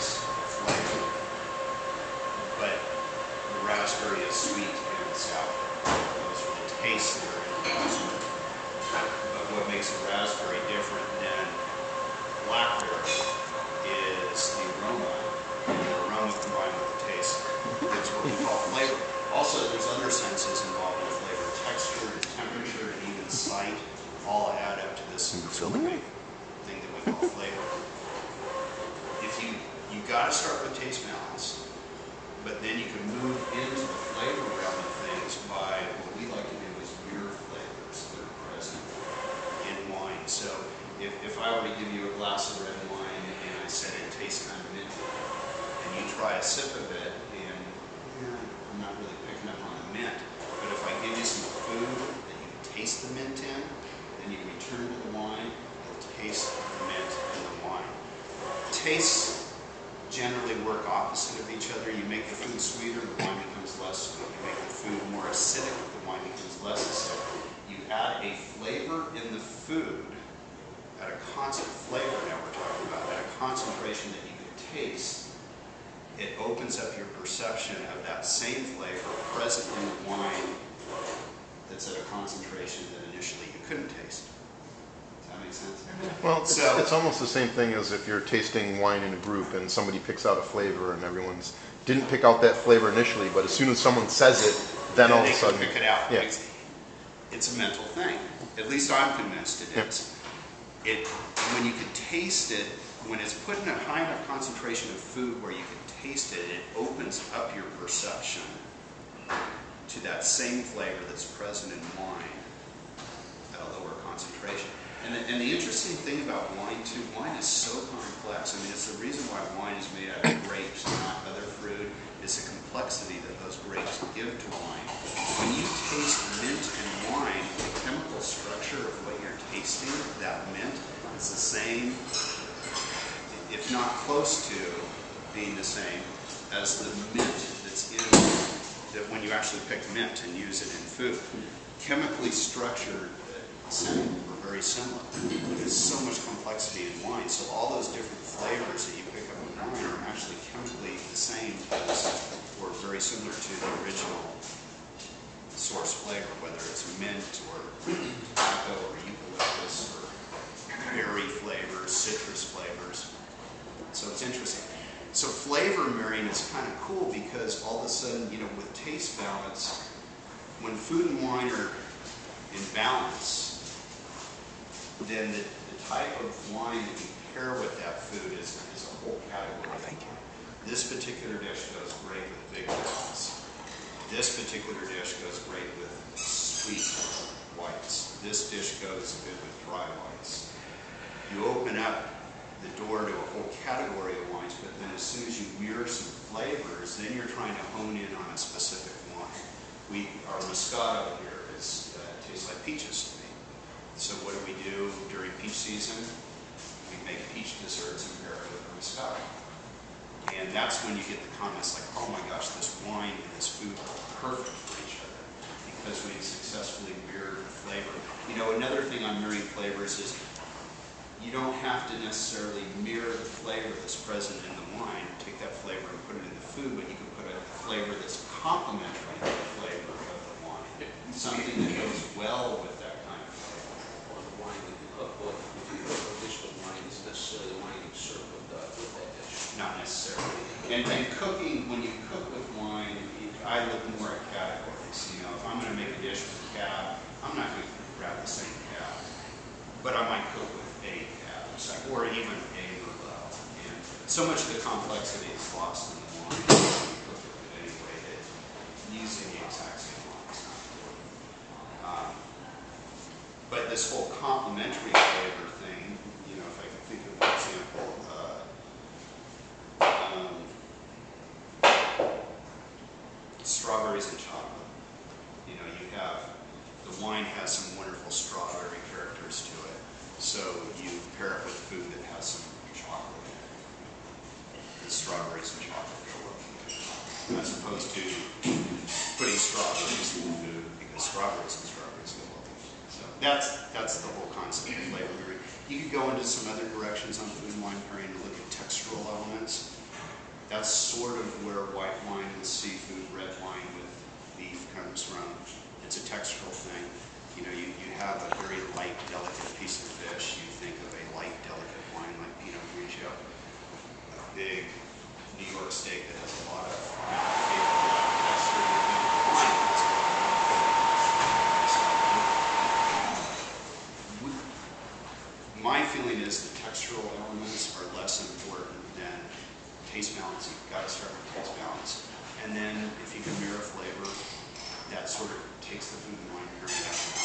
raspberries flavor, but the raspberry is sweet and sour. Those are the tastes that are in the raspberry. But what makes a raspberry different than blackberry is the aroma, and the aroma combined with the taste. That's what we call flavor. Also, there's other senses involved in flavor. Texture, and temperature, and even sight all add up to this thing that we call flavor. You got to start with taste balance, but then you can move into the flavor realm of things by what we like to do is mirror flavors that are present in wine. So if I were to give you a glass of red wine and I said it tastes kind of minty, and you try a sip of it and I'm not really picking up on the mint, but if I give you some food that you can taste the mint in, then you return to the wine, you'll taste the mint in the wine. Tastes generally work opposite of each other. You make the food sweeter, the wine becomes less sweet. You make the food more acidic, the wine becomes less acidic. You add a flavor in the food at a constant flavor, now we're talking about, at a concentration that you can taste. It opens up your perception of that same flavor present in the wine that's at a concentration that initially you couldn't taste. Does that make sense? Well, it's almost the same thing as if you're tasting wine in a group and somebody picks out a flavor and everyone's didn't pick out that flavor initially, but as soon as someone says it, then all of a sudden pick it out. Yeah. It's a mental thing. At least I'm convinced it is. When you can taste it, when it's put in a high enough concentration of food where you can taste it, it opens up your perception to that same flavor that's present in wine at a lower concentration. And the interesting thing about wine too, wine is so complex. I mean, it's the reason why wine is made out of grapes, not other fruit. It's the complexity that those grapes give to wine. When you taste mint and wine, the chemical structure of what you're tasting, that mint, is the same, if not close to being the same, as the mint that's in, that when you actually pick mint and use it in food. Chemically structured, are very similar. There's so much complexity in wine, so all those different flavors that you pick up in wine are actually chemically the same as, or very similar to the original source flavor, whether it's mint or tobacco or eucalyptus or berry flavors, citrus flavors. So it's interesting. So flavor marrying is kind of cool because all of a sudden, you know, with taste balance, when food and wine are in balance, then the type of wine that you pair with that food is a whole category. Thank you. This particular dish goes great with big whites. This particular dish goes great with sweet whites. This dish goes good with dry whites. You open up the door to a whole category of wines, but then as soon as you mirror some flavors, then you're trying to hone in on a specific wine. Our Moscato here tastes like peaches to me. So what do during peach season? We make peach desserts and pair it with our Moscato. And that's when you get the comments like, oh my gosh, this wine and this food are perfect for each other because we successfully mirrored the flavor. You know, another thing on mirroring flavors is you don't have to necessarily mirror the flavor that's present in the wine, take that flavor and put it in the food, but you can put a flavor that's complementary to the flavor of the wine. Something that goes well with that kind of flavor. Or the wine that you cook with, if you cook a dish with wine, isn't necessarily the wine you serve with that dish. Not necessarily. And cooking, when you cook with wine, I look more at categories. You know, if I'm going to make a dish with cab, I'm not going to grab the same cab, but I might cook with a cab, or even a Merlot. And so much of the complexity is lost in the wine. You cook with it anyway, that using the exact same wine is not important. But this whole complementary flavor thing, you know, if I can think of an example, strawberries and chocolate. You know, you have, the wine has some wonderful strawberry characters to it. So you pair it with food that has some chocolate in it. The strawberries and chocolate go well together, as opposed to putting strawberries in the food, because strawberries and strawberries go well together. So that's the whole concept of flavor mirroring. You could go into some other directions on food and wine pairing to look at textural elements. That's sort of where white wine with seafood, red wine with beef comes from. It's a textural thing. You know, you have a very light, delicate piece of fish. You think of a light, delicate wine like Pinot Grigio. A big New York steak that has a lot of texture. Wine has a lot of my feeling is the textural elements are less important than taste balance. You've got to start with taste balance. And then if you can mirror flavor, that sort of takes the food and wine pairing up.